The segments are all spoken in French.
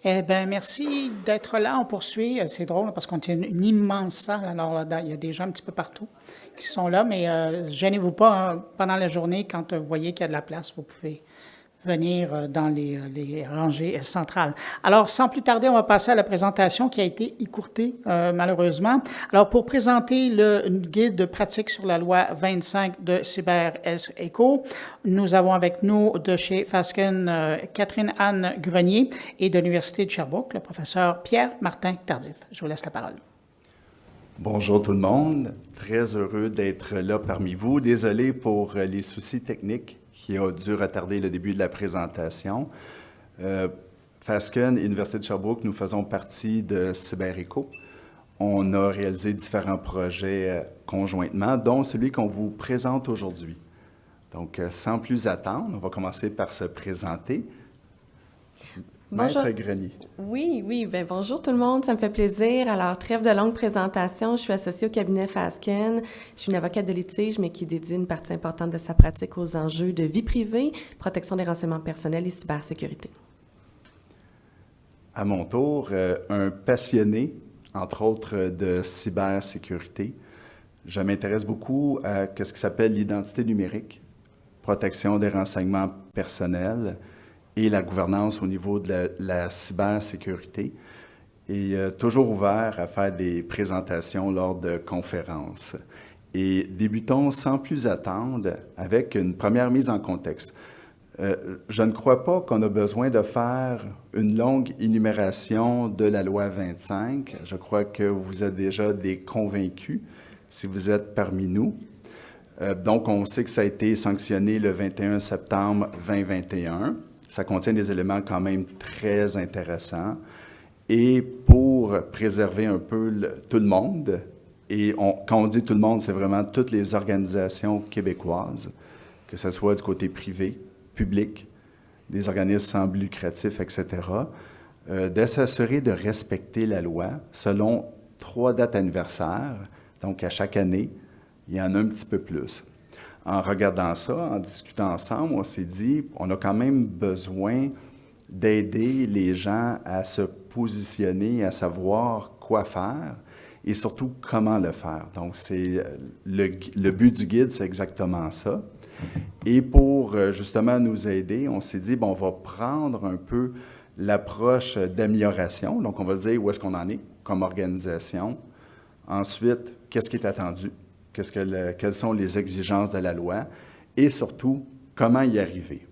Eh bien, merci d'être là. On poursuit. C'est drôle parce qu'on tient une immense salle. Alors, là, il y a des gens un petit peu partout qui sont là, mais gênez-vous pas, hein, pendant la journée, quand vous voyez qu'il y a de la place, vous pouvez venir dans les rangées centrales. Alors, sans plus tarder, on va passer à la présentation qui a été écourtée, malheureusement. Alors, pour présenter le guide de pratique sur la loi 25 de CyberEco, nous avons avec nous de chez Fasken Catherine-Anne Grenier et de l'Université de Sherbrooke, le professeur Pierre-Martin Tardif. Je vous laisse la parole. Bonjour tout le monde, très heureux d'être là parmi vous. Désolé pour les soucis techniques qui ont dû retarder le début de la présentation. Fasken et Université de Sherbrooke, nous faisons partie de CyberEco. On a réalisé différents projets conjointement, dont celui qu'on vous présente aujourd'hui. Donc, sans plus attendre, on va commencer par se présenter. Bonjour. Maître Grenier. Oui, ben bonjour tout le monde, ça me fait plaisir. Alors, trêve de longue présentation, je suis associée au cabinet Fasken. Je suis une avocate de litige, mais qui dédie une partie importante de sa pratique aux enjeux de vie privée, protection des renseignements personnels et cybersécurité. À mon tour, un passionné, entre autres, de cybersécurité. Je m'intéresse beaucoup à ce qui s'appelle l'identité numérique, protection des renseignements personnels et la gouvernance au niveau de la cybersécurité. Et toujours ouvert à faire des présentations lors de conférences. Et débutons sans plus attendre avec une première mise en contexte. Je ne crois pas qu'on a besoin de faire une longue énumération de la loi 25. Je crois que vous êtes déjà des convaincus si vous êtes parmi nous. Donc, on sait que ça a été sanctionné le 21 septembre 2021. Ça contient des éléments quand même très intéressants. Et pour préserver un peu tout le monde, et quand on dit tout le monde, c'est vraiment toutes les organisations québécoises, que ce soit du côté privé, public, des organismes sans but lucratif, etc., de s'assurer de respecter la loi selon 3 dates anniversaires. Donc, à chaque année, il y en a un petit peu plus. En regardant ça, en discutant ensemble, on s'est dit, on a quand même besoin d'aider les gens à se positionner, à savoir quoi faire et surtout comment le faire. Donc, c'est le but du guide, c'est exactement ça. Et pour justement nous aider, on s'est dit, bon, on va prendre un peu l'approche d'amélioration. Donc, on va se dire où est-ce qu'on en est comme organisation. Ensuite, qu'est-ce qui est attendu? Quelles sont les exigences de la loi? Et surtout, comment y arriver?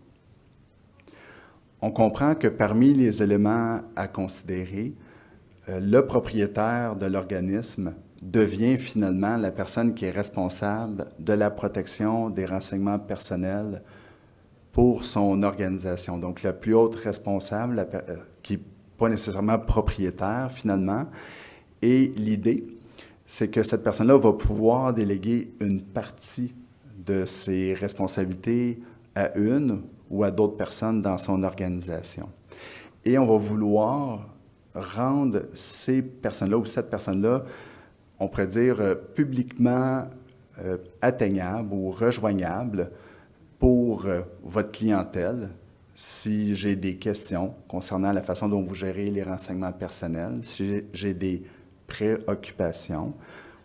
On comprend que parmi les éléments à considérer, le propriétaire de l'organisme devient finalement la personne qui est responsable de la protection des renseignements personnels pour son organisation. Donc, la plus haute responsable, qui n'est pas nécessairement propriétaire finalement. Et l'idée, c'est que cette personne-là va pouvoir déléguer une partie de ses responsabilités à une ou à d'autres personnes dans son organisation. Et on va vouloir rendre ces personnes-là ou cette personne-là, on pourrait dire, publiquement atteignable ou rejoignable pour votre clientèle si j'ai des questions concernant la façon dont vous gérez les renseignements personnels, si j'ai des préoccupations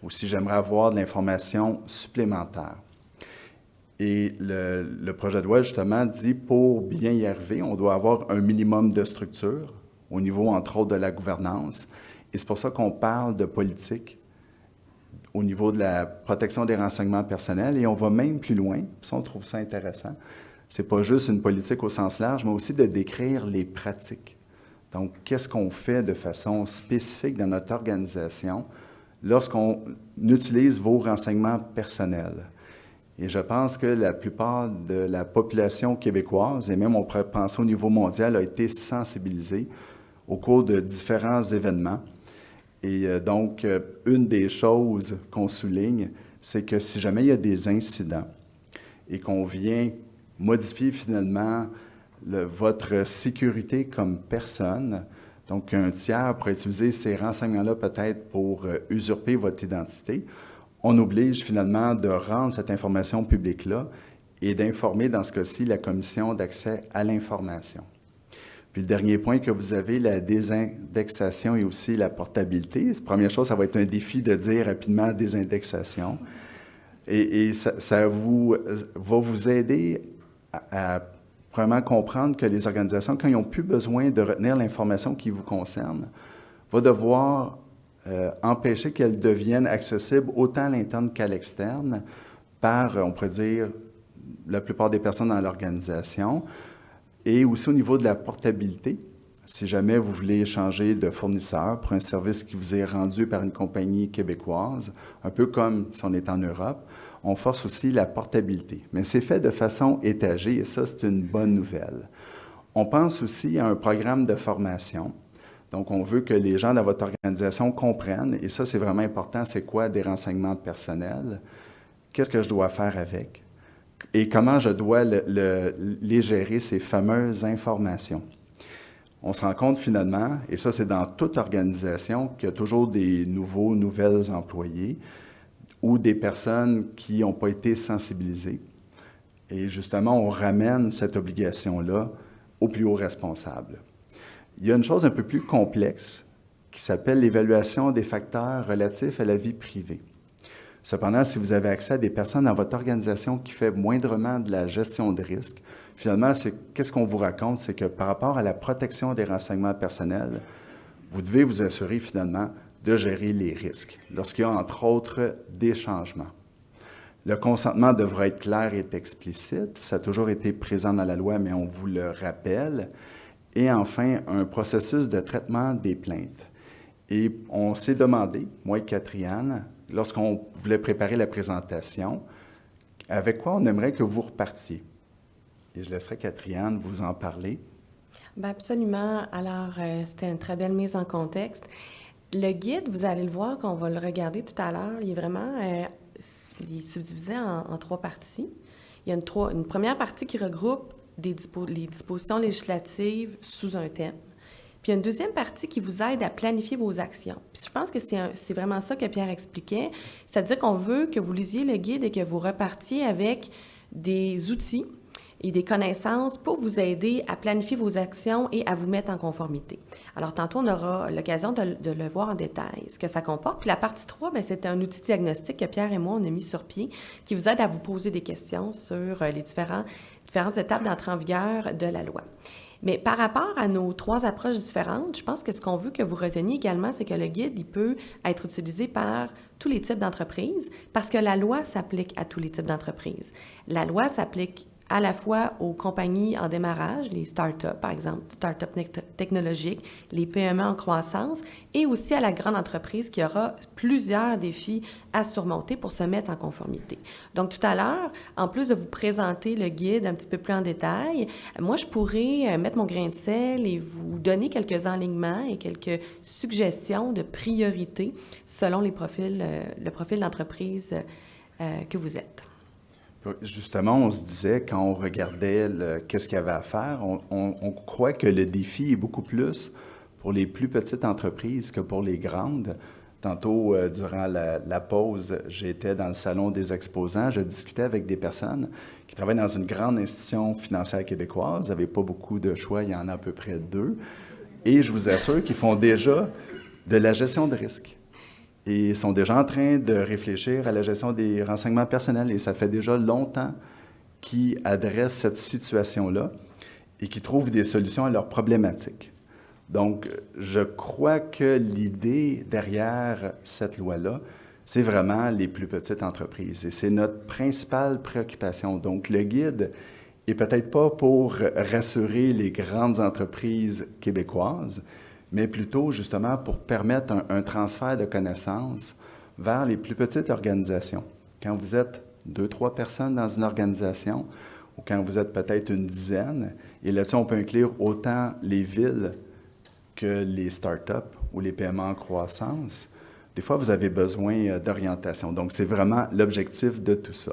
ou si j'aimerais avoir de l'information supplémentaire. Et le projet de loi, justement, dit pour bien y arriver, on doit avoir un minimum de structure au niveau, entre autres, de la gouvernance. Et c'est pour ça qu'on parle de politique au niveau de la protection des renseignements personnels. Et on va même plus loin, ça, on trouve ça intéressant. C'est pas juste une politique au sens large, mais aussi de décrire les pratiques. Donc, qu'est-ce qu'on fait de façon spécifique dans notre organisation lorsqu'on utilise vos renseignements personnels? Et je pense que la plupart de la population québécoise, et même on pourrait penser au niveau mondial, a été sensibilisée au cours de différents événements. Et donc, une des choses qu'on souligne, c'est que si jamais il y a des incidents et qu'on vient modifier finalement votre sécurité comme personne, donc un tiers pourrait utiliser ces renseignements-là peut-être pour usurper votre identité, on oblige finalement de rendre cette information publique-là et d'informer, dans ce cas-ci, la Commission d'accès à l'information. Puis le dernier point que vous avez, la désindexation et aussi la portabilité. La première chose, ça va être un défi de dire rapidement désindexation. Et ça va vous aider à vraiment comprendre que les organisations, quand ils n'ont plus besoin de retenir l'information qui vous concerne, vont devoir empêcher qu'elle devienne accessible autant à l'interne qu'à l'externe par, on pourrait dire, la plupart des personnes dans l'organisation. Et aussi au niveau de la portabilité, si jamais vous voulez changer de fournisseur pour un service qui vous est rendu par une compagnie québécoise, un peu comme si on est en Europe, on force aussi la portabilité. Mais c'est fait de façon étagée et ça, c'est une bonne nouvelle. On pense aussi à un programme de formation. Donc, on veut que les gens dans votre organisation comprennent, et ça, c'est vraiment important, c'est quoi des renseignements personnels, qu'est-ce que je dois faire avec, et comment je dois les gérer, ces fameuses informations. On se rend compte finalement, et ça, c'est dans toute organisation, qu'il y a toujours des nouvelles employés ou des personnes qui n'ont pas été sensibilisées. Et justement, on ramène cette obligation-là au plus haut responsable. Il y a une chose un peu plus complexe qui s'appelle l'évaluation des facteurs relatifs à la vie privée. Cependant, si vous avez accès à des personnes dans votre organisation qui font moindrement de la gestion de risque, finalement, qu'est-ce qu'on vous raconte? C'est que par rapport à la protection des renseignements personnels, vous devez vous assurer finalement de gérer les risques lorsqu'il y a, entre autres, des changements. Le consentement devra être clair et explicite. Ça a toujours été présent dans la loi, mais on vous le rappelle. Et enfin, un processus de traitement des plaintes. Et on s'est demandé, moi et Catherine, lorsqu'on voulait préparer la présentation, avec quoi on aimerait que vous repartiez. Et je laisserai Catherine vous en parler. Bien, absolument. Alors, c'était une très belle mise en contexte. Le guide, vous allez le voir, qu'on va le regarder tout à l'heure, il est vraiment il est subdivisé en 3 parties. Il y a une première partie qui regroupe les dispositions législatives sous un thème. Puis il y a une deuxième partie qui vous aide à planifier vos actions. Puis je pense que c'est vraiment ça que Pierre expliquait, c'est-à-dire qu'on veut que vous lisiez le guide et que vous repartiez avec des outils et des connaissances pour vous aider à planifier vos actions et à vous mettre en conformité. Alors, tantôt, on aura l'occasion de le voir en détail, ce que ça comporte. Puis la partie 3, bien, c'est un outil diagnostique que Pierre et moi, on a mis sur pied, qui vous aide à vous poser des questions sur les différentes étapes d'entrée en vigueur de la loi. Mais par rapport à nos 3 approches différentes, je pense que ce qu'on veut que vous reteniez également, c'est que le guide, il peut être utilisé par tous les types d'entreprises parce que la loi s'applique à tous les types d'entreprises. La loi s'applique à la fois aux compagnies en démarrage, les start-up, par exemple, start-up technologiques, les PME en croissance, et aussi à la grande entreprise qui aura plusieurs défis à surmonter pour se mettre en conformité. Donc, tout à l'heure, en plus de vous présenter le guide un petit peu plus en détail, moi, je pourrais mettre mon grain de sel et vous donner quelques enlignements et quelques suggestions de priorités selon le profil d'entreprise que vous êtes. Justement, on se disait, quand on regardait qu'est-ce qu'il y avait à faire, on croit que le défi est beaucoup plus pour les plus petites entreprises que pour les grandes. Tantôt, durant la pause, j'étais dans le salon des exposants, je discutais avec des personnes qui travaillent dans une grande institution financière québécoise. Ils n'avaient pas beaucoup de choix, il y en a à peu près 2. Et je vous assure qu'ils font déjà de la gestion de risque. Et ils sont déjà en train de réfléchir à la gestion des renseignements personnels. Et ça fait déjà longtemps qu'ils adressent cette situation-là et qu'ils trouvent des solutions à leurs problématiques. Donc, je crois que l'idée derrière cette loi-là, c'est vraiment les plus petites entreprises. Et c'est notre principale préoccupation. Donc, le guide est peut-être pas pour rassurer les grandes entreprises québécoises, mais plutôt justement pour permettre un transfert de connaissances vers les plus petites organisations. Quand vous êtes 2-3 personnes dans une organisation, ou quand vous êtes peut-être une dizaine, et là-dessus, on peut inclure autant les villes que les start-up ou les PME en croissance, des fois, vous avez besoin d'orientation. Donc, c'est vraiment l'objectif de tout ça.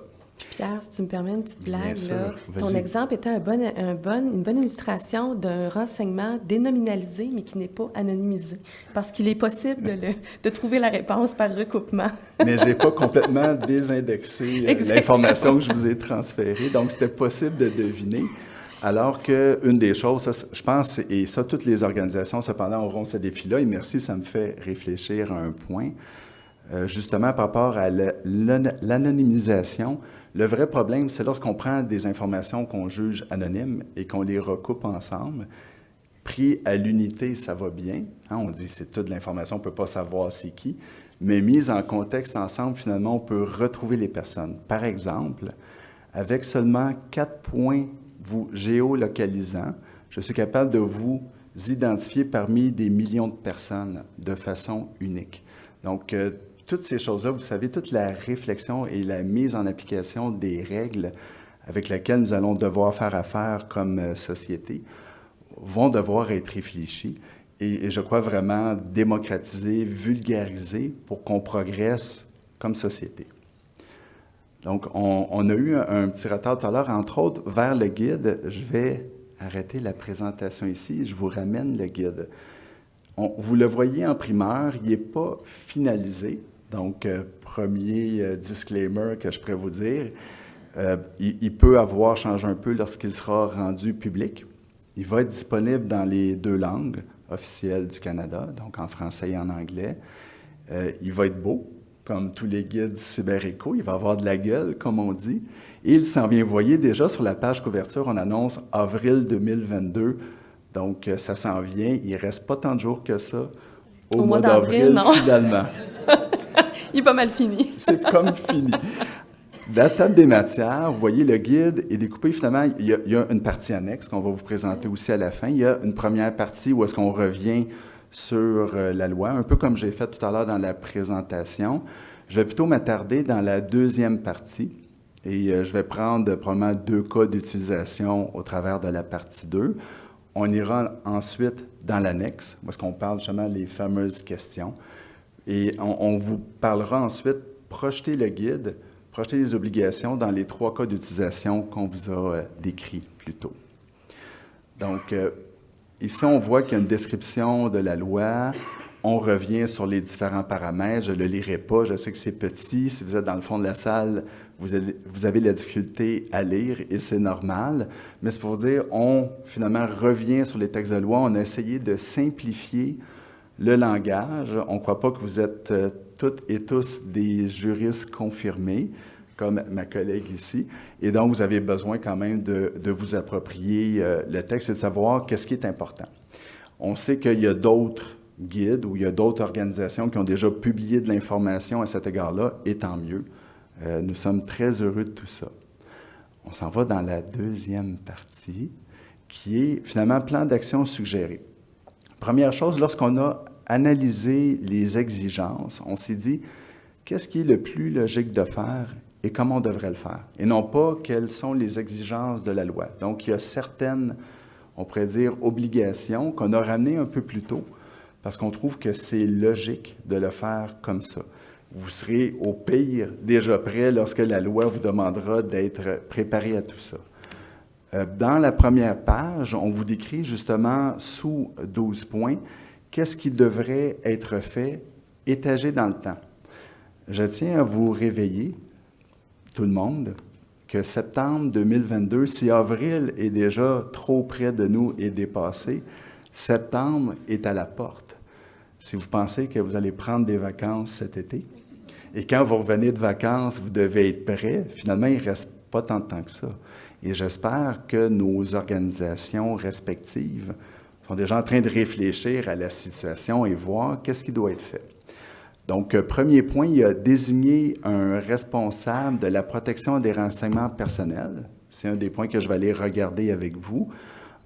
Pierre, si tu me permets une petite blague, là, ton exemple était une bonne illustration d'un renseignement dénominalisé, mais qui n'est pas anonymisé, parce qu'il est possible de trouver la réponse par recoupement. Mais je n'ai pas complètement désindexé l'information que je vous ai transférée, donc c'était possible de deviner. Alors qu'une des choses, ça, je pense, et ça, toutes les organisations, cependant, auront ce défi-là, et merci, ça me fait réfléchir à un point, justement par rapport à l'anonymisation. Le vrai problème, c'est lorsqu'on prend des informations qu'on juge anonymes et qu'on les recoupe ensemble. Pris à l'unité, ça va bien. Hein, on dit c'est toute l'information, on ne peut pas savoir c'est qui. Mais mise en contexte ensemble, finalement, on peut retrouver les personnes. Par exemple, avec seulement 4 points vous géolocalisant, je suis capable de vous identifier parmi des millions de personnes de façon unique. Donc, toutes ces choses-là, vous savez, toute la réflexion et la mise en application des règles avec lesquelles nous allons devoir faire affaire comme société vont devoir être réfléchies et je crois vraiment démocratiser, vulgariser pour qu'on progresse comme société. Donc, on a eu un petit retard tout à l'heure, entre autres, vers le guide. Je vais arrêter la présentation ici, je vous ramène le guide. Vous le voyez en primeur, il n'est pas finalisé. Donc, premier disclaimer que je pourrais vous dire, il peut avoir changé un peu lorsqu'il sera rendu public. Il va être disponible dans les 2 langues officielles du Canada, donc en français et en anglais. Il va être beau, comme tous les guides CyberEco. Il va avoir de la gueule, comme on dit. Et il s'en vient. Vous voyez déjà sur la page couverture, on annonce avril 2022. Donc, ça s'en vient. Il ne reste pas tant de jours que ça au mois d'avril, finalement. Il est pas mal fini. C'est comme fini. La table des matières, vous voyez, le guide est découpé finalement. Il y a une partie annexe qu'on va vous présenter aussi à la fin. Il y a une première partie où est-ce qu'on revient sur la loi, un peu comme j'ai fait tout à l'heure dans la présentation. Je vais plutôt m'attarder dans la deuxième partie et je vais prendre probablement 2 cas d'utilisation au travers de la partie 2. On ira ensuite dans l'annexe, où est-ce qu'on parle justement des fameuses questions. Et on vous parlera ensuite projeter le guide, projeter les obligations dans les 3 cas d'utilisation qu'on vous a décrits plus tôt. Donc, ici, on voit qu'il y a une description de la loi. On revient sur les différents paramètres. Je ne le lirai pas. Je sais que c'est petit. Si vous êtes dans le fond de la salle, vous avez de la difficulté à lire et c'est normal. Mais c'est pour dire, on finalement revient sur les textes de loi. On a essayé de simplifier le langage. On ne croit pas que vous êtes toutes et tous des juristes confirmés, comme ma collègue ici. Et donc, vous avez besoin quand même de vous approprier le texte et de savoir qu'est-ce qui est important. On sait qu'il y a d'autres guides ou il y a d'autres organisations qui ont déjà publié de l'information à cet égard-là, et tant mieux. Nous sommes très heureux de tout ça. On s'en va dans la deuxième partie, qui est finalement plan d'action suggéré. Première chose, lorsqu'on a analysé les exigences, on s'est dit qu'est-ce qui est le plus logique de faire et comment on devrait le faire, et non pas quelles sont les exigences de la loi. Donc, il y a certaines, on pourrait dire, obligations qu'on a ramenées un peu plus tôt, parce qu'on trouve que c'est logique de le faire comme ça. Vous serez au pire déjà prêt lorsque la loi vous demandera d'être préparé à tout ça. Dans la première page, on vous décrit justement sous 12 points qu'est-ce qui devrait être fait, étagé dans le temps. Je tiens à vous réveiller, tout le monde, que septembre 2022, si avril est déjà trop près de nous et dépassé, septembre est à la porte. Si vous pensez que vous allez prendre des vacances cet été, et quand vous revenez de vacances, vous devez être prêt, finalement, il ne reste pas tant de temps que ça. Et j'espère que nos organisations respectives sont déjà en train de réfléchir à la situation et voir qu'est-ce qui doit être fait. Donc, premier point, il a désigné un responsable de la protection des renseignements personnels. C'est un des points que je vais aller regarder avec vous.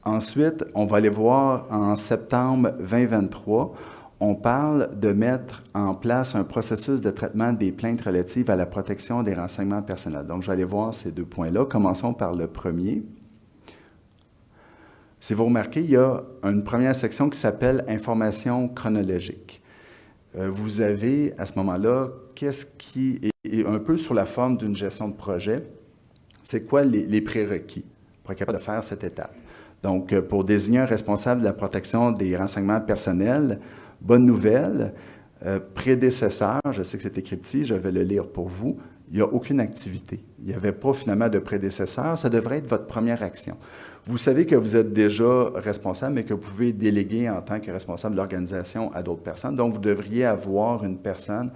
Ensuite, on va aller voir en septembre 2023, on parle de mettre en place un processus de traitement des plaintes relatives à la protection des renseignements personnels. Donc, je vais aller voir ces 2 points-là. Commençons par le premier. Si vous remarquez, il y a une première section qui s'appelle « Information chronologique ». Vous avez, à ce moment-là, qu'est-ce qui est un peu sur la forme d'une gestion de projet. C'est quoi les prérequis pour être capable de faire cette étape? Donc, pour désigner un responsable de la protection des renseignements personnels, bonne nouvelle, prédécesseur, je sais que c'est écrit petit, je vais le lire pour vous, il n'y a aucune activité. Il n'y avait pas finalement de prédécesseur, ça devrait être votre première action. Vous savez que vous êtes déjà responsable, mais que vous pouvez déléguer en tant que responsable de l'organisation à d'autres personnes. Donc, vous devriez avoir une personne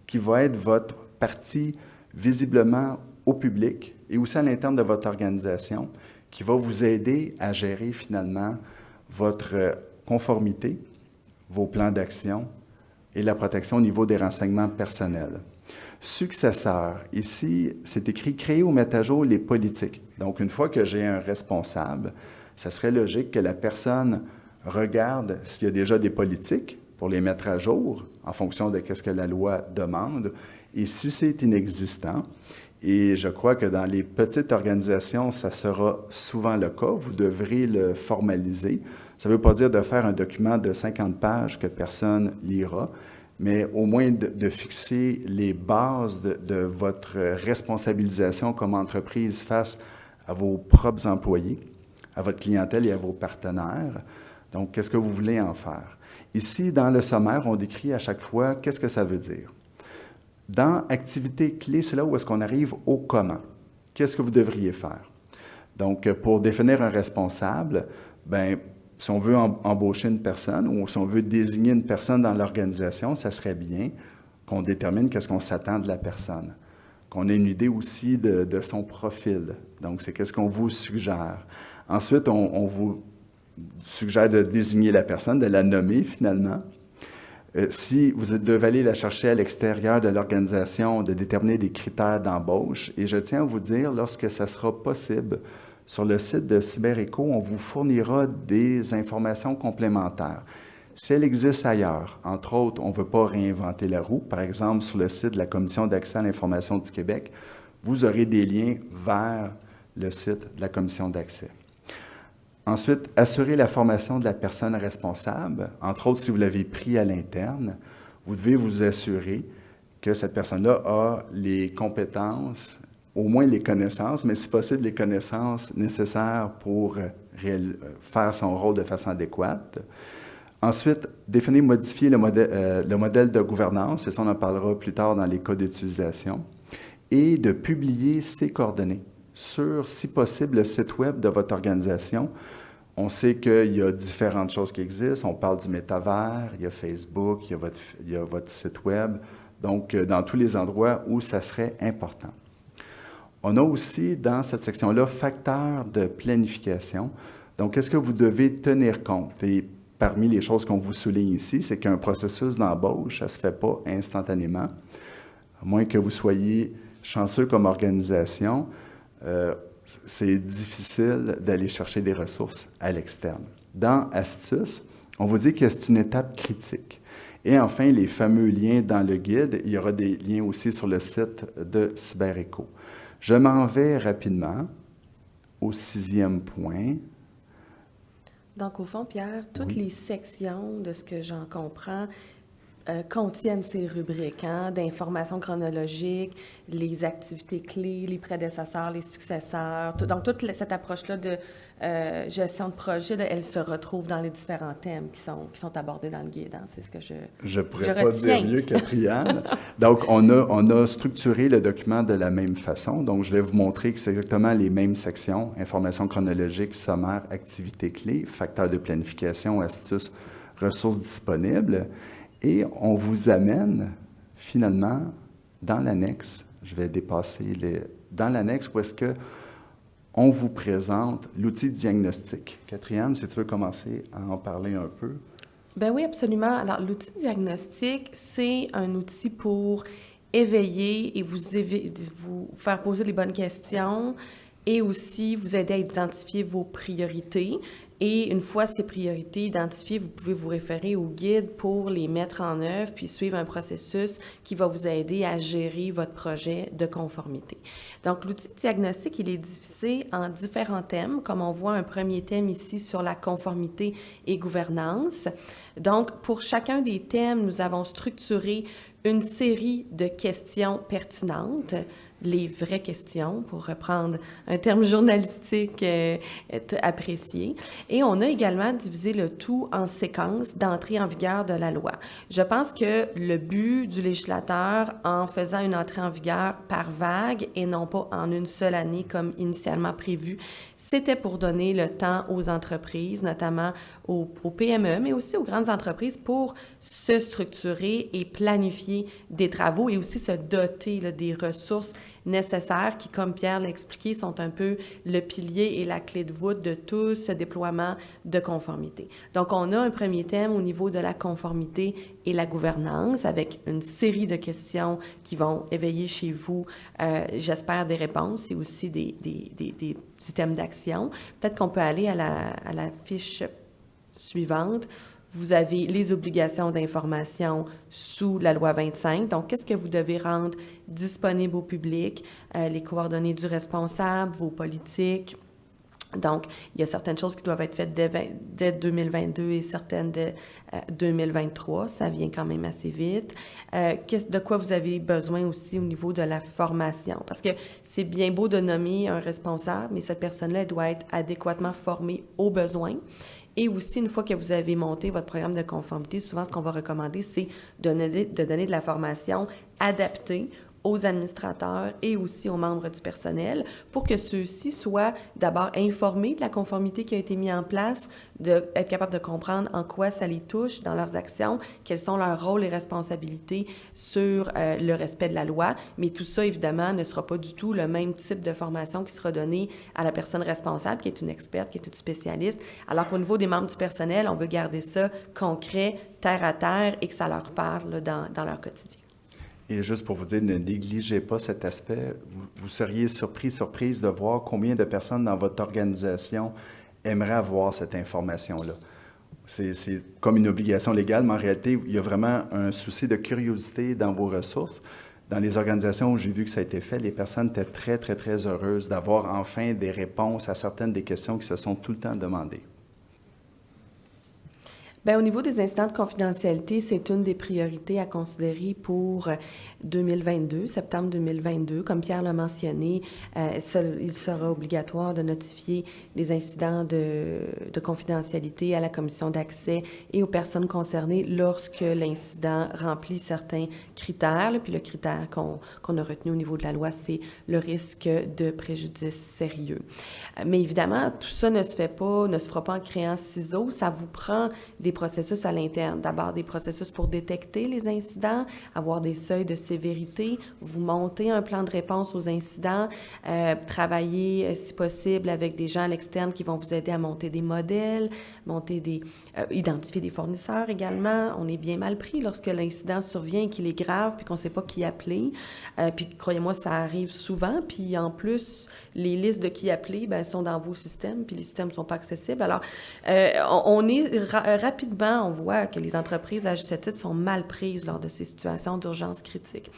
qui va être votre partie visiblement au public et aussi à l'interne de votre organisation, qui va vous aider à gérer finalement votre conformité, vos plans d'action et la protection au niveau des renseignements personnels. Successeur, ici, c'est écrit « Créer ou mettre à jour les politiques ». Donc, une fois que j'ai un responsable, ça serait logique que la personne regarde s'il y a déjà des politiques pour les mettre à jour en fonction de ce que la loi demande. Et si c'est inexistant, et je crois que dans les petites organisations, ça sera souvent le cas, vous devrez le formaliser. Ça ne veut pas dire de faire un document de 50 pages que personne lira, mais au moins de fixer les bases de votre responsabilisation comme entreprise face à vos propres employés, à votre clientèle et à vos partenaires. Donc, qu'est-ce que vous voulez en faire? Ici, dans le sommaire, on décrit à chaque fois qu'est-ce que ça veut dire. Dans activité clé, c'est là où est-ce qu'on arrive au comment. Qu'est-ce que vous devriez faire? Donc, pour définir un responsable, bien, si on veut embaucher une personne ou si on veut désigner une personne dans l'organisation, ça serait bien qu'on détermine qu'est-ce qu'on s'attend de la personne, qu'on ait une idée aussi de son profil. Donc, c'est qu'est-ce qu'on vous suggère. Ensuite, on vous suggère de désigner la personne, de la nommer finalement. Si vous devez aller la chercher à l'extérieur de l'organisation, de déterminer des critères d'embauche. Et je tiens à vous dire, lorsque ça sera possible, sur le site de CyberEco, on vous fournira des informations complémentaires. Si elles existent ailleurs, entre autres, on ne veut pas réinventer la roue. Par exemple, sur le site de la Commission d'accès à l'information du Québec, vous aurez des liens vers le site de la Commission d'accès. Ensuite, assurer la formation de la personne responsable. Entre autres, si vous l'avez pris à l'interne, vous devez vous assurer que cette personne-là a les compétences, au moins les connaissances, mais si possible, les connaissances nécessaires pour faire son rôle de façon adéquate. Ensuite, définir, modifier le modèle de gouvernance, et ça, on en parlera plus tard dans les cas d'utilisation, et de publier ses coordonnées sur, si possible, le site web de votre organisation. On sait qu'il y a différentes choses qui existent. On parle du métavers, il y a Facebook, il y a votre site web. Donc, dans tous les endroits où ça serait important. On a aussi, dans cette section-là, facteurs de planification. Donc, qu'est-ce que vous devez tenir compte? Et parmi les choses qu'on vous souligne ici, c'est qu'un processus d'embauche, ça ne se fait pas instantanément, à moins que vous soyez chanceux comme organisation. C'est difficile d'aller chercher des ressources à l'externe. Dans Astuces, on vous dit que c'est une étape critique. Et enfin, les fameux liens dans le guide, il y aura des liens aussi sur le site de CyberEco. Je m'en vais rapidement au 6e point. Donc, au fond, Pierre, toutes Oui. les sections, de ce que j'en comprends, contiennent ces rubriques d'informations chronologiques, les activités clés, les prédécesseurs, les successeurs. Donc, toute cette approche-là de gestion de projet, elle se retrouve dans les différents thèmes qui sont abordés dans le guide. C'est ce que Je pourrais je pas retiens. dire mieux qu'Apriane. Donc, on a structuré le document de la même façon. Donc, je vais vous montrer que c'est exactement les mêmes sections, information chronologique, sommaire, activités clés, facteurs de planification, astuces, ressources disponibles. Et on vous amène finalement dans l'annexe, je vais dépasser dans l'annexe où est-ce que on vous présente l'outil diagnostic. Catherine, si tu veux commencer à en parler un peu. Ben oui, absolument. Alors, l'outil diagnostic, c'est un outil pour éveiller et vous faire poser les bonnes questions et aussi vous aider à identifier vos priorités. Et une fois ces priorités identifiées, vous pouvez vous référer au guide pour les mettre en œuvre puis suivre un processus qui va vous aider à gérer votre projet de conformité. Donc, l'outil diagnostic, il est divisé en différents thèmes, comme on voit un premier thème ici sur la conformité et gouvernance. Donc, pour chacun des thèmes, nous avons structuré une série de questions pertinentes les vraies questions, pour reprendre un terme journalistique apprécié. Et on a également divisé le tout en séquences d'entrée en vigueur de la loi. Je pense que le but du législateur, en faisant une entrée en vigueur par vague et non pas en une seule année comme initialement prévu, c'était pour donner le temps aux entreprises, notamment aux PME, mais aussi aux grandes entreprises, pour se structurer et planifier des travaux et aussi se doter là, des ressources nécessaires qui, comme Pierre l'a expliqué, sont un peu le pilier et la clé de voûte de tout ce déploiement de conformité. Donc, on a un premier thème au niveau de la conformité et la gouvernance, avec une série de questions qui vont éveiller chez vous, j'espère, des réponses et aussi des systèmes d'action. Peut-être qu'on peut aller à la fiche suivante. Vous avez les obligations d'information sous la loi 25. Donc, qu'est-ce que vous devez rendre disponible au public? Les coordonnées du responsable, vos politiques. Donc, il y a certaines choses qui doivent être faites dès 2022 et certaines dès 2023. Ça vient quand même assez vite. De quoi vous avez besoin aussi au niveau de la formation? Parce que c'est bien beau de nommer un responsable, mais cette personne-là, elle doit être adéquatement formée aux besoins. Et aussi, une fois que vous avez monté votre programme de conformité, souvent, ce qu'on va recommander, c'est de donner de la formation adaptée aux administrateurs et aussi aux membres du personnel pour que ceux-ci soient d'abord informés de la conformité qui a été mise en place, d'être capables de comprendre en quoi ça les touche dans leurs actions, quels sont leurs rôles et responsabilités sur le respect de la loi. Mais tout ça, évidemment, ne sera pas du tout le même type de formation qui sera donnée à la personne responsable, qui est une experte, qui est une spécialiste, alors qu'au niveau des membres du personnel, on veut garder ça concret, terre à terre, et que ça leur parle là, dans leur quotidien. Et juste pour vous dire, ne négligez pas cet aspect. Vous seriez surprise de voir combien de personnes dans votre organisation aimeraient avoir cette information-là. C'est comme une obligation légale, mais en réalité, il y a vraiment un souci de curiosité dans vos ressources. Dans les organisations où j'ai vu que ça a été fait, les personnes étaient très, très, très heureuses d'avoir enfin des réponses à certaines des questions qui se sont tout le temps demandées. Bien, au niveau des incidents de confidentialité, c'est une des priorités à considérer pour 2022, septembre 2022. Comme Pierre l'a mentionné, il sera obligatoire de notifier les incidents de confidentialité à la commission d'accès et aux personnes concernées lorsque l'incident remplit certains critères. Là. Puis le critère qu'on a retenu au niveau de la loi, c'est le risque de préjudice sérieux. Mais évidemment, tout ça ne se fera pas en créant ciseaux. Ça vous prend des processus à l'interne. D'abord, des processus pour détecter les incidents, avoir des seuils de sévérité, vous montez un plan de réponse aux incidents, travailler, si possible, avec des gens à l'externe qui vont vous aider à monter des modèles, identifier des fournisseurs également. On est bien mal pris lorsque l'incident survient et qu'il est grave puis qu'on ne sait pas qui appeler. Puis, croyez-moi, ça arrive souvent. Puis, en plus, les listes de qui appeler sont dans vos systèmes, puis les systèmes ne sont pas accessibles. Alors, on est rapidement, on voit que les entreprises, à juste titre, sont mal prises lors de ces situations d'urgence critique.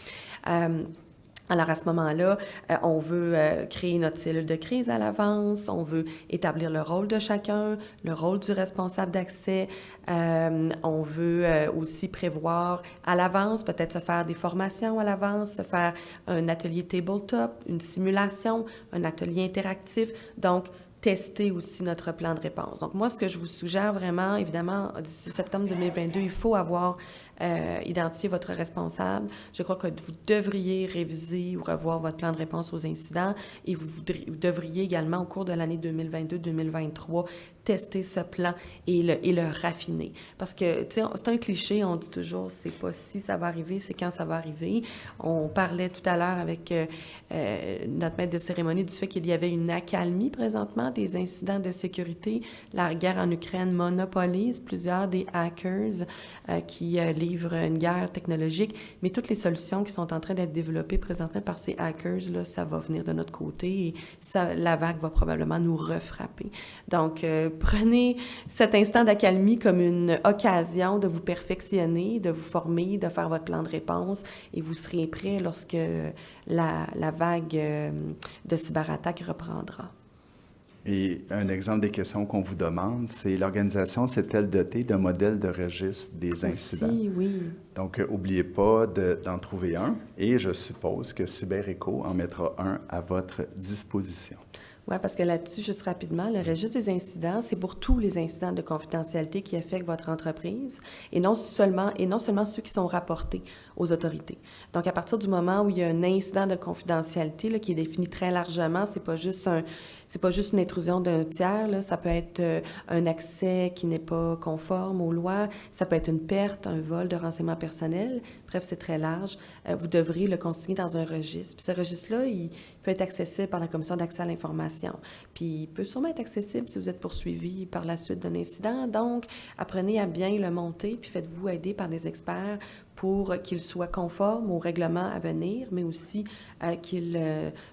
Alors, à ce moment-là, on veut créer notre cellule de crise à l'avance, on veut établir le rôle de chacun, le rôle du responsable d'accès, on veut aussi prévoir à l'avance, peut-être se faire des formations à l'avance, se faire un atelier tabletop, une simulation, un atelier interactif. Donc, tester aussi notre plan de réponse. Donc, moi, ce que je vous suggère vraiment, évidemment, d'ici septembre 2022, il faut avoir identifié votre responsable. Je crois que vous devriez réviser ou revoir votre plan de réponse aux incidents et vous devriez également, au cours de l'année 2022-2023, tester ce plan et le raffiner. Parce que, tu sais, c'est un cliché, on dit toujours, c'est pas si ça va arriver, c'est quand ça va arriver. On parlait tout à l'heure avec notre maître de cérémonie du fait qu'il y avait une accalmie présentement des incidents de sécurité. La guerre en Ukraine monopolise plusieurs des hackers qui livrent une guerre technologique, mais toutes les solutions qui sont en train d'être développées présentement par ces hackers, là, ça va venir de notre côté et la vague va probablement nous refrapper. Donc, prenez cet instant d'accalmie comme une occasion de vous perfectionner, de vous former, de faire votre plan de réponse et vous serez prêt lorsque la vague de cyberattaque reprendra. Et un exemple des questions qu'on vous demande, c'est l'organisation s'est-elle dotée d'un modèle de registre des incidents? Aussi, oui. Donc, n'oubliez pas d'en trouver un et je suppose que CyberEcho en mettra un à votre disposition. Oui, parce que là-dessus, juste rapidement, le registre des incidents, c'est pour tous les incidents de confidentialité qui affectent votre entreprise et non seulement ceux qui sont rapportés aux autorités. Donc, à partir du moment où il y a un incident de confidentialité là, qui est défini très largement, c'est pas juste une intrusion d'un tiers, là, ça peut être un accès qui n'est pas conforme aux lois, ça peut être une perte, un vol de renseignements personnels. Bref, c'est très large. Vous devrez le consigner dans un registre. Puis ce registre-là, il peut être accessible par la Commission d'accès à l'information. Puis il peut sûrement être accessible si vous êtes poursuivi par la suite d'un incident. Donc, apprenez à bien le monter, puis faites-vous aider par des experts pour qu'il soit conforme aux règlements à venir, mais aussi qu'il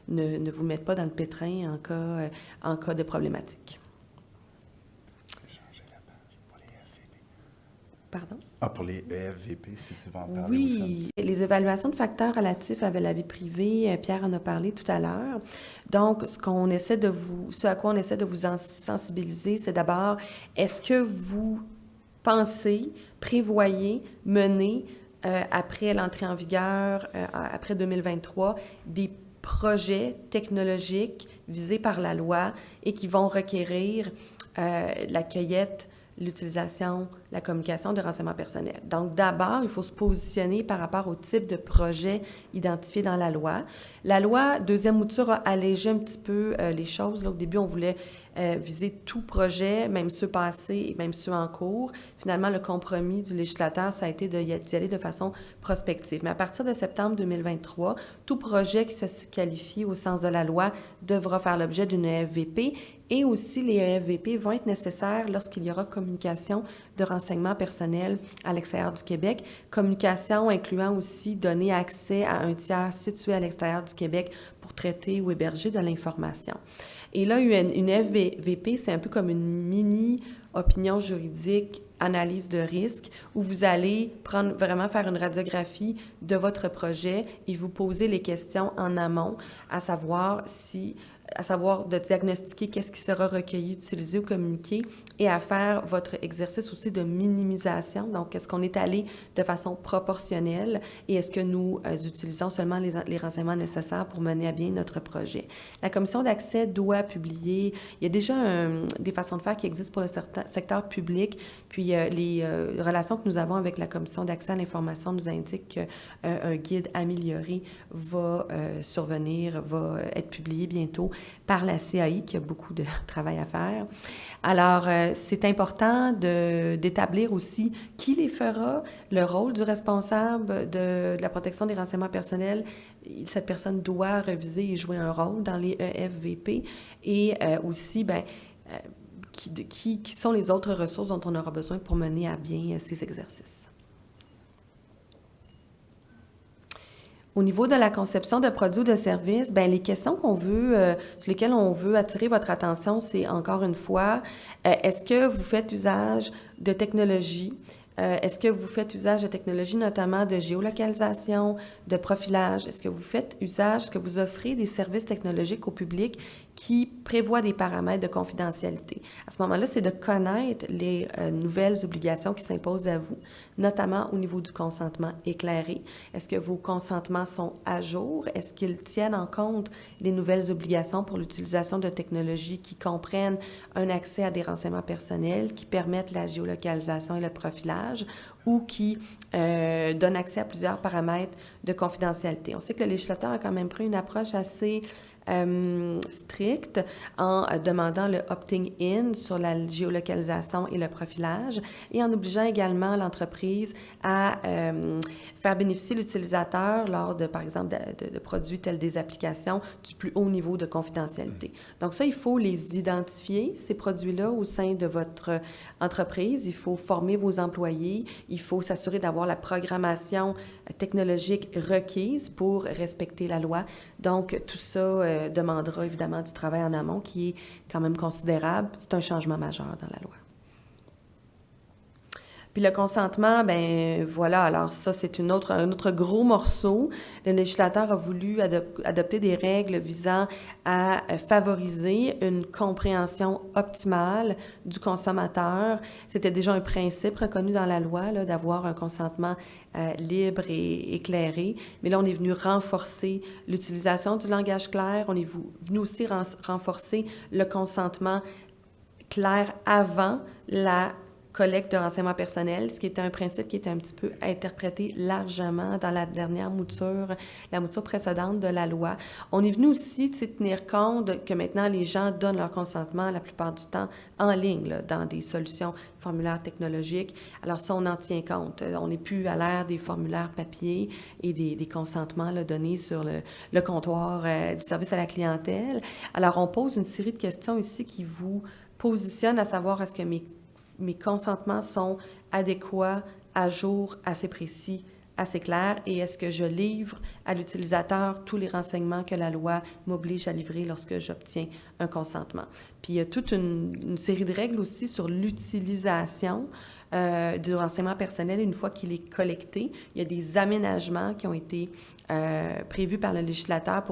ne vous mette pas dans le pétrin en cas de problématique. Changer la page pour les FVP. Pardon? Ah, pour les EFVP, si tu veux en parler Oui, les évaluations de facteurs relatifs à la vie privée, Pierre en a parlé tout à l'heure. Donc, ce à quoi on essaie de vous sensibiliser, c'est d'abord, est-ce que vous pensez, prévoyez, mener, après l'entrée en vigueur, après 2023, des projets technologiques visés par la loi et qui vont requérir la cueillette, l'utilisation, la communication de renseignements personnels. Donc, d'abord, il faut se positionner par rapport au type de projet identifié dans la loi. La loi, deuxième mouture, a allégé un petit peu les choses. Là, au début, on voulait viser tout projet, même ceux passés et même ceux en cours. Finalement, le compromis du législateur, ça a été d'y aller de façon prospective. Mais à partir de septembre 2023, tout projet qui se qualifie au sens de la loi devra faire l'objet d'une EFVP. Et aussi, les EFVP vont être nécessaires lorsqu'il y aura communication de renseignements personnels à l'extérieur du Québec. Communication incluant aussi donner accès à un tiers situé à l'extérieur du Québec pour traiter ou héberger de l'information. Et là, une EFVP, c'est un peu comme une mini-opinion juridique, analyse de risque, où vous allez vraiment faire une radiographie de votre projet et vous poser les questions en amont, à savoir de diagnostiquer qu'est-ce qui sera recueilli, utilisé ou communiqué, et à faire votre exercice aussi de minimisation. Donc, est-ce qu'on est allé de façon proportionnelle et est-ce que nous utilisons seulement les renseignements nécessaires pour mener à bien notre projet? La commission d'accès doit publier, il y a déjà des façons de faire qui existent pour le secteur public, puis les relations que nous avons avec la commission d'accès à l'information nous indiquent qu'un guide amélioré va survenir, va être publié bientôt par la CAI, qui a beaucoup de travail à faire. Alors, c'est important d'établir aussi qui les fera, le rôle du responsable de la protection des renseignements personnels. Cette personne doit reviser et jouer un rôle dans les EFVP et aussi, qui sont les autres ressources dont on aura besoin pour mener à bien ces exercices. Au niveau de la conception de produits ou de services, les questions sur lesquelles on veut attirer votre attention, c'est encore une fois, est-ce que vous faites usage de technologies? Est-ce que vous faites usage de technologies, notamment de géolocalisation, de profilage? Est-ce que vous offrez des services technologiques au public qui prévoient des paramètres de confidentialité? À ce moment-là, c'est de connaître les nouvelles obligations qui s'imposent à vous, notamment au niveau du consentement éclairé. Est-ce que vos consentements sont à jour? Est-ce qu'ils tiennent en compte les nouvelles obligations pour l'utilisation de technologies qui comprennent un accès à des renseignements personnels, qui permettent la géolocalisation et le profilage, ou qui donnent accès à plusieurs paramètres de confidentialité? On sait que le législateur a quand même pris une approche assez stricte en demandant le opting-in sur la géolocalisation et le profilage et en obligeant également l'entreprise à faire bénéficier l'utilisateur lors de, par exemple, de produits tels des applications du plus haut niveau de confidentialité. Donc ça, il faut les identifier, ces produits-là, au sein de votre entreprise. Il faut former vos employés. Il faut s'assurer d'avoir la programmation technologique requise pour respecter la loi. Donc, tout ça demandera évidemment du travail en amont qui est quand même considérable. C'est un changement majeur dans la loi. Puis le consentement, ben voilà, alors ça, c'est un autre gros morceau. Le législateur a voulu adopter des règles visant à favoriser une compréhension optimale du consommateur. C'était déjà un principe reconnu dans la loi, là, d'avoir un consentement libre et éclairé. Mais là, on est venu renforcer l'utilisation du langage clair. On est venu aussi renforcer le consentement clair avant la collecte de renseignements personnels, ce qui était un principe qui était un petit peu interprété largement dans la dernière mouture, la mouture précédente de la loi. On est venu aussi tenir compte que maintenant les gens donnent leur consentement la plupart du temps en ligne, là, dans des solutions formulaires technologiques. Alors ça, on en tient compte. On n'est plus à l'ère des formulaires papier et des consentements là, donnés sur le comptoir du service à la clientèle. Alors on pose une série de questions ici qui vous positionnent à savoir est-ce que mes consentements sont adéquats, à jour, assez précis, assez clairs, et est-ce que je livre à l'utilisateur tous les renseignements que la loi m'oblige à livrer lorsque j'obtiens un consentement. Puis il y a toute une série de règles aussi sur l'utilisation du renseignement personnel une fois qu'il est collecté. Il y a des aménagements qui ont été prévus par le législateur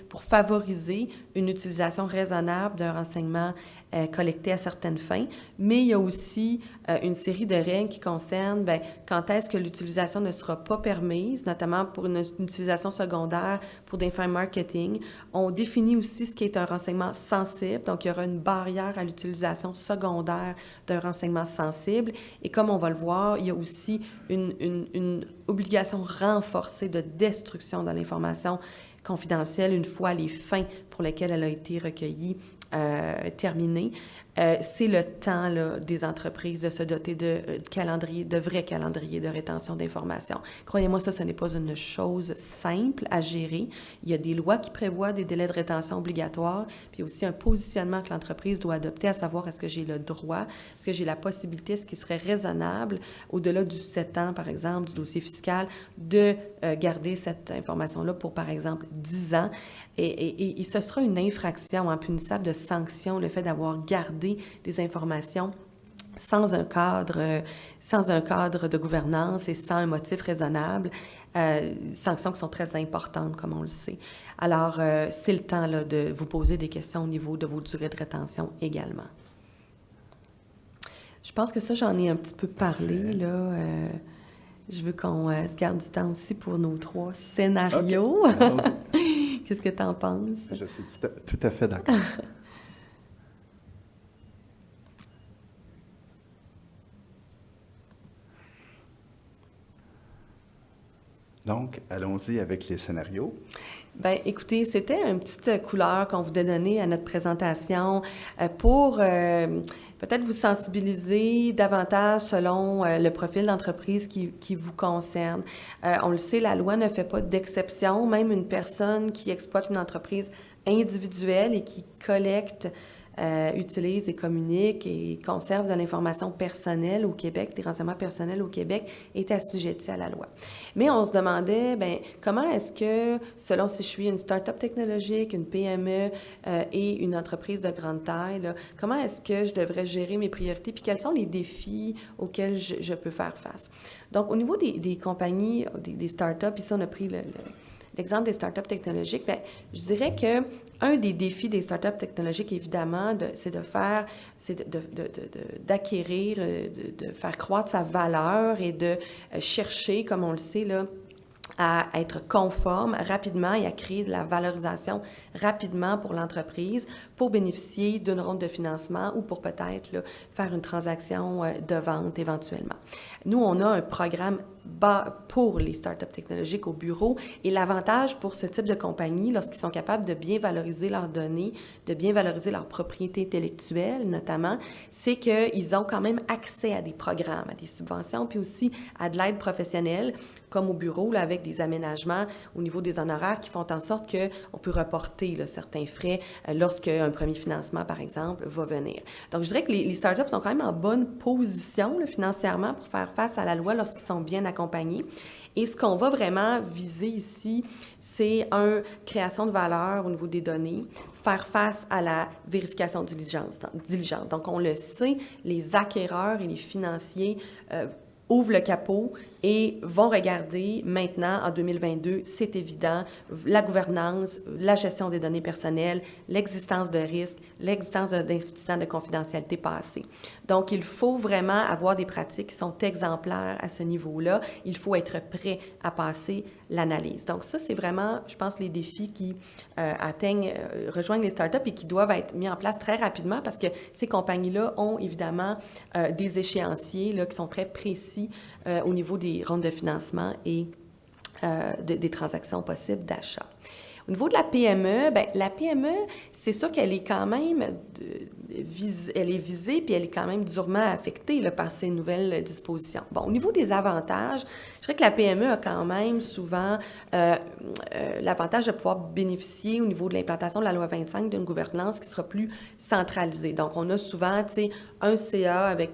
pour favoriser une utilisation raisonnable d'un renseignement collecté à certaines fins, mais il y a aussi une série de règles qui concernent quand est-ce que l'utilisation ne sera pas permise, notamment pour une utilisation secondaire pour des fins marketing. On définit aussi ce qui est un renseignement sensible, donc il y aura une barrière à l'utilisation secondaire d'un renseignement sensible, et comme on va le voir, il y a aussi une obligation renforcée de destruction de l'information confidentielle une fois les fins pour lesquelles elle a été recueillie terminées. C'est le temps là, des entreprises de se doter de vrais calendriers de rétention d'informations. Croyez-moi, ce n'est pas une chose simple à gérer. Il y a des lois qui prévoient des délais de rétention obligatoires, puis il y a aussi un positionnement que l'entreprise doit adopter, à savoir est-ce que j'ai le droit, est-ce que j'ai la possibilité, ce qui serait raisonnable, au-delà du 7 ans, par exemple, du dossier fiscal, de garder cette information-là pour, par exemple, 10 ans. Et ce sera une infraction punissable de sanction, le fait d'avoir gardé des informations sans un cadre de gouvernance et sans un motif raisonnable, sanctions qui sont très importantes, comme on le sait. Alors, c'est le temps là, de vous poser des questions au niveau de vos durées de rétention également. Je pense que ça, j'en ai un petit peu parlé, là. Je veux qu'on se garde du temps aussi pour nos 3 scénarios. Okay. Qu'est-ce que tu en penses? Je suis tout à fait d'accord. Donc, allons-y avec les scénarios. Bien, écoutez, c'était une petite couleur qu'on voulait donner à notre présentation pour peut-être vous sensibiliser davantage selon le profil d'entreprise qui vous concerne. On le sait, la loi ne fait pas d'exception. Même une personne qui exploite une entreprise individuelle et qui collecte, utilise et communique et conserve de l'information personnelle au Québec, des renseignements personnels au Québec, est assujetti à la loi. Mais on se demandait, bien, comment est-ce que, selon si je suis une start-up technologique, une PME et une entreprise de grande taille, là, comment est-ce que je devrais gérer mes priorités, puis quels sont les défis auxquels je peux faire face? Donc, au niveau des compagnies, des start-up, ici, on a pris l'exemple des startups technologiques, bien, je dirais que un des défis des startups technologiques, évidemment, c'est d'acquérir, de faire croître sa valeur et de chercher, comme on le sait, là, à être conforme rapidement et à créer de la valorisation rapidement pour l'entreprise pour bénéficier d'une ronde de financement ou pour peut-être là, faire une transaction de vente éventuellement. Nous, on a un programme pour les startups technologiques au bureau et l'avantage pour ce type de compagnie, lorsqu'ils sont capables de bien valoriser leurs données, de bien valoriser leur propriété intellectuelle notamment, c'est qu'ils ont quand même accès à des programmes, à des subventions, puis aussi à de l'aide professionnelle, comme au bureau, là, avec des aménagements au niveau des honoraires qui font en sorte qu'on peut reporter là, certains frais lorsqu'un premier financement, par exemple, va venir. Donc, je dirais que les startups sont quand même en bonne position là, financièrement pour faire face à la loi lorsqu'ils sont bien accompagner. Et ce qu'on va vraiment viser ici, c'est création de valeur au niveau des données, faire face à la vérification diligente. Donc, on le sait, les acquéreurs et les financiers ouvrent le capot et vont regarder maintenant, en 2022, c'est évident, la gouvernance, la gestion des données personnelles, l'existence de risques, l'existence d'incidents de confidentialité passés. Donc, il faut vraiment avoir des pratiques qui sont exemplaires à ce niveau-là. Il faut être prêt à passer l'analyse. Donc, ça, c'est vraiment, je pense, les défis qui rejoignent les startups et qui doivent être mis en place très rapidement parce que ces compagnies-là ont évidemment des échéanciers là, qui sont très précis au niveau des rondes de financement et des transactions possibles d'achat. Au niveau de la PME, bien, la PME, c'est sûr qu'elle est quand même visée, puis elle est quand même durement affectée là, par ces nouvelles dispositions. Bon, au niveau des avantages, je dirais que la PME a quand même souvent l'avantage de pouvoir bénéficier au niveau de l'implantation de la loi 25 d'une gouvernance qui sera plus centralisée. Donc, on a souvent, tu sais, un CA avec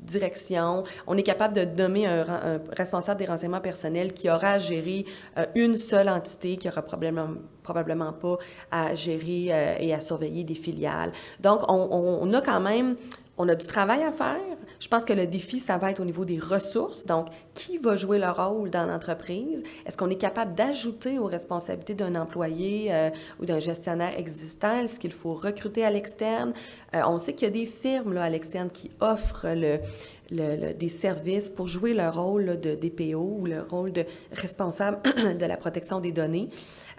direction. On est capable de nommer un responsable des renseignements personnels qui aura à gérer une seule entité, qui aura probablement pas à gérer et à surveiller des filiales. Donc, on a quand même... On a du travail à faire. Je pense que le défi, ça va être au niveau des ressources. Donc, qui va jouer le rôle dans l'entreprise? Est-ce qu'on est capable d'ajouter aux responsabilités d'un employé ou d'un gestionnaire existant? Est-ce qu'il faut recruter à l'externe? On sait qu'il y a des firmes là, à l'externe qui offrent des services pour jouer le rôle là, de DPO ou le rôle de responsable de la protection des données.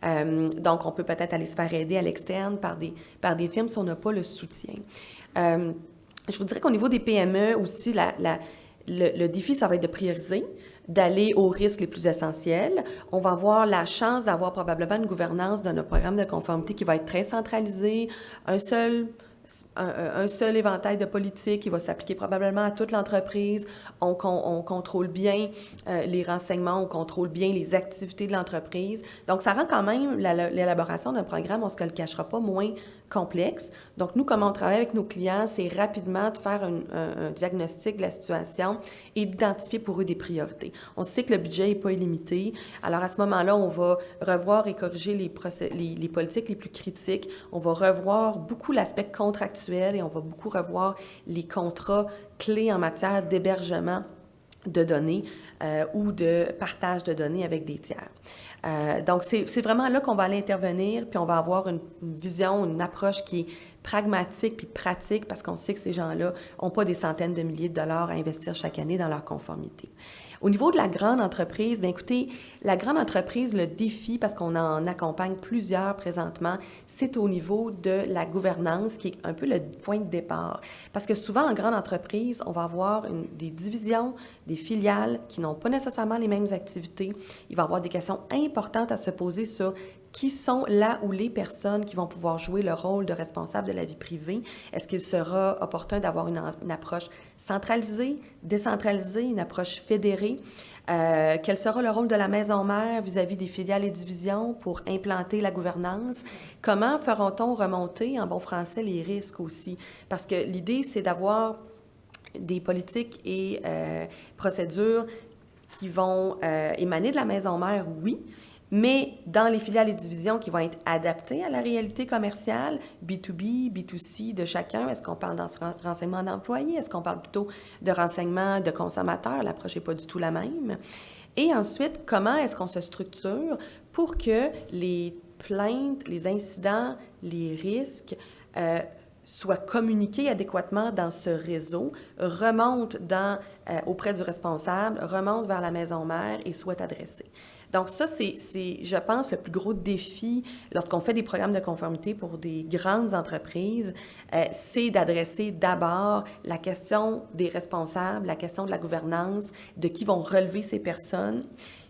Donc, on peut peut-être aller se faire aider à l'externe par des firmes si on n'a pas le soutien. Je vous dirais qu'au niveau des PME aussi, le défi, ça va être de prioriser, d'aller aux risques les plus essentiels. On va avoir la chance d'avoir probablement une gouvernance de notre programme de conformité qui va être très centralisé, un seul éventail de politiques qui va s'appliquer probablement à toute l'entreprise. On contrôle bien les renseignements, on contrôle bien les activités de l'entreprise. Donc, ça rend quand même l'élaboration d'un programme, on ne se le cachera pas, moins complexe. Donc, nous, comment on travaille avec nos clients, c'est rapidement de faire un diagnostic de la situation et d'identifier pour eux des priorités. On sait que le budget n'est pas illimité. Alors, à ce moment-là, on va revoir et corriger les politiques les plus critiques. On va revoir beaucoup l'aspect contractuel et on va beaucoup revoir les contrats clés en matière d'hébergement de données ou de partage de données avec des tiers. Donc, c'est vraiment là qu'on va aller intervenir, puis on va avoir une vision, une approche qui est pragmatique puis pratique parce qu'on sait que ces gens-là n'ont pas des centaines de milliers de dollars à investir chaque année dans leur conformité. Au niveau de la grande entreprise, bien écoutez, la grande entreprise, le défi, parce qu'on en accompagne plusieurs présentement, c'est au niveau de la gouvernance qui est un peu le point de départ. Parce que souvent, en grande entreprise, on va avoir des divisions, des filiales qui n'ont pas nécessairement les mêmes activités. Il va y avoir des questions importantes à se poser sur qui sont là ou les personnes qui vont pouvoir jouer le rôle de responsable de la vie privée. Est-ce qu'il sera opportun d'avoir une approche centralisée, décentralisée, une approche fédérée? Quel sera le rôle de la maison mère vis-à-vis des filiales et divisions pour implanter la gouvernance? Comment fera-t-on remonter, en bon français, les risques aussi? Parce que l'idée, c'est d'avoir des politiques et procédures qui vont émaner de la maison mère, oui, mais dans les filiales et divisions qui vont être adaptées à la réalité commerciale, B2B, B2C de chacun. Est-ce qu'on parle dans ce renseignement d'employés? Est-ce qu'on parle plutôt de renseignement de consommateurs? L'approche n'est pas du tout la même. Et ensuite, comment est-ce qu'on se structure pour que les plaintes, les incidents, les risques soient communiqués adéquatement dans ce réseau, remontent auprès du responsable, remontent vers la maison mère et soient adressés. Donc ça, c'est, je pense, le plus gros défi lorsqu'on fait des programmes de conformité pour des grandes entreprises, c'est d'adresser d'abord la question des responsables, la question de la gouvernance, de qui vont relever ces personnes.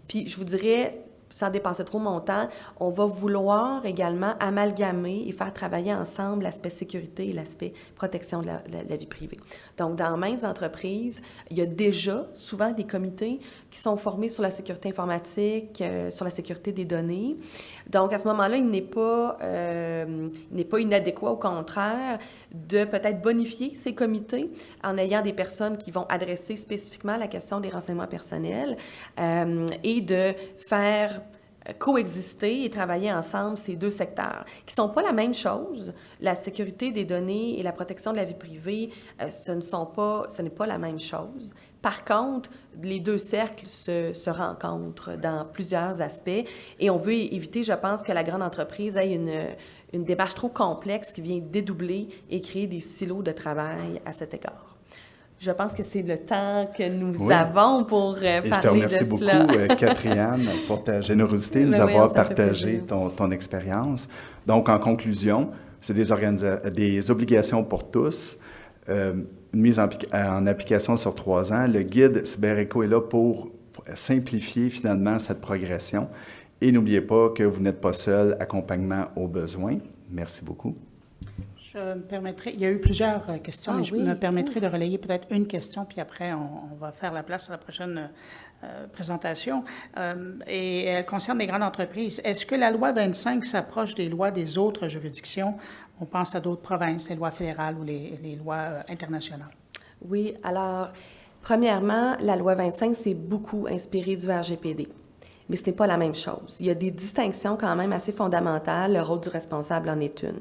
Puis je vous dirais, sans dépenser trop mon temps, on va vouloir également amalgamer et faire travailler ensemble l'aspect sécurité et l'aspect protection de la vie privée. Donc, dans maintes entreprises, il y a déjà souvent des comités qui sont formés sur la sécurité informatique, sur la sécurité des données. Donc, à ce moment-là, il n'est pas inadéquat, au contraire, de peut-être bonifier ces comités en ayant des personnes qui vont adresser spécifiquement la question des renseignements personnels et de faire coexister et travailler ensemble ces deux secteurs, qui ne sont pas la même chose. La sécurité des données et la protection de la vie privée, ce n'est pas la même chose. Par contre, les deux cercles se rencontrent dans plusieurs aspects et on veut éviter, je pense, que la grande entreprise ait une démarche trop complexe qui vient dédoubler et créer des silos de travail à cet égard. Je pense que c'est le temps que nous avons pour parler de cela. Je te remercie beaucoup, Catherine, pour ta générosité de nous avoir partagé ton expérience. Donc, en conclusion, c'est des obligations pour tous, mise en application sur 3 ans. Le guide CyberEco est là pour simplifier finalement cette progression. Et n'oubliez pas que vous n'êtes pas seul, accompagnement aux besoins. Merci beaucoup. Je me permettrai, il y a eu plusieurs questions, mais je me permettrai de relayer peut-être une question, puis après, on va faire la place à la prochaine présentation. Et elle concerne les grandes entreprises. Est-ce que la loi 25 s'approche des lois des autres juridictions? On pense à d'autres provinces, les lois fédérales ou les lois internationales. Oui, alors, premièrement, la loi 25 s'est beaucoup inspirée du RGPD. Mais ce n'est pas la même chose. Il y a des distinctions quand même assez fondamentales. Le rôle du responsable en est une.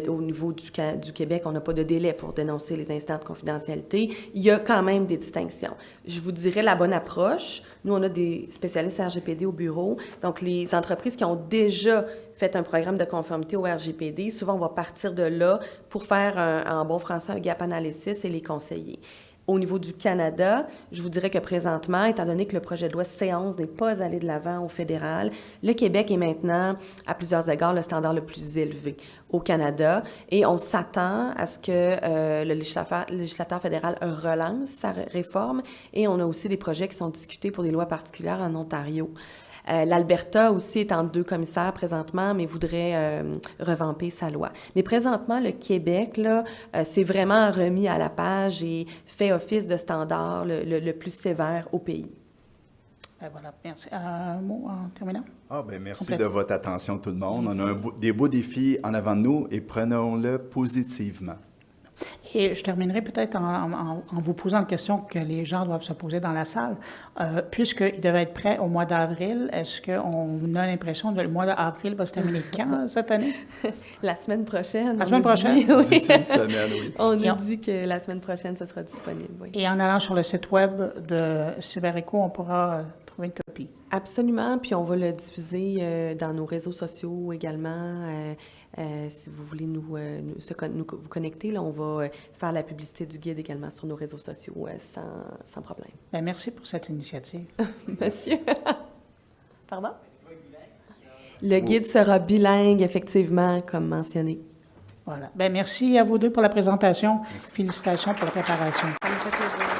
Au niveau du Québec, on n'a pas de délai pour dénoncer les incidents de confidentialité. Il y a quand même des distinctions. Je vous dirais la bonne approche. Nous, on a des spécialistes RGPD au bureau. Donc, les entreprises qui ont déjà fait un programme de conformité au RGPD, souvent, on va partir de là pour faire, en bon français, un gap analysis et les conseiller. Au niveau du Canada, je vous dirais que présentement, étant donné que le projet de loi C11 n'est pas allé de l'avant au fédéral, le Québec est maintenant, à plusieurs égards, le standard le plus élevé au Canada et on s'attend à ce que le législateur fédéral relance sa réforme et on a aussi des projets qui sont discutés pour des lois particulières en Ontario. L'Alberta aussi est en 2 commissaires présentement, mais voudrait revamper sa loi. Mais présentement, le Québec, là, s'est vraiment remis à la page et fait office de standard le plus sévère au pays. Voilà, merci. Un mot en terminant? Merci de votre attention, tout le monde. Merci. On a des beaux défis en avant de nous et prenons-le positivement. Et je terminerai peut-être en vous posant une question que les gens doivent se poser dans la salle. Puisqu'ils devaient être prêts au mois d'avril, est-ce qu'on a l'impression que le mois d'avril va se terminer quand cette année? La semaine prochaine. La semaine prochaine? Oui. D'ici une semaine, oui. On nous dit que la semaine prochaine, ce sera disponible, oui. Et en allant sur le site web de CyberEco, on pourra trouver une copie? Absolument, puis on va le diffuser dans nos réseaux sociaux également. Si vous voulez vous connecter, là, on va faire la publicité du guide également sur nos réseaux sociaux sans problème. Bien, merci pour cette initiative. Monsieur. Pardon? Le guide sera bilingue, effectivement, comme mentionné. Voilà. Bien, merci à vous deux pour la présentation. Merci. Félicitations pour la préparation. Ça me fait plaisir.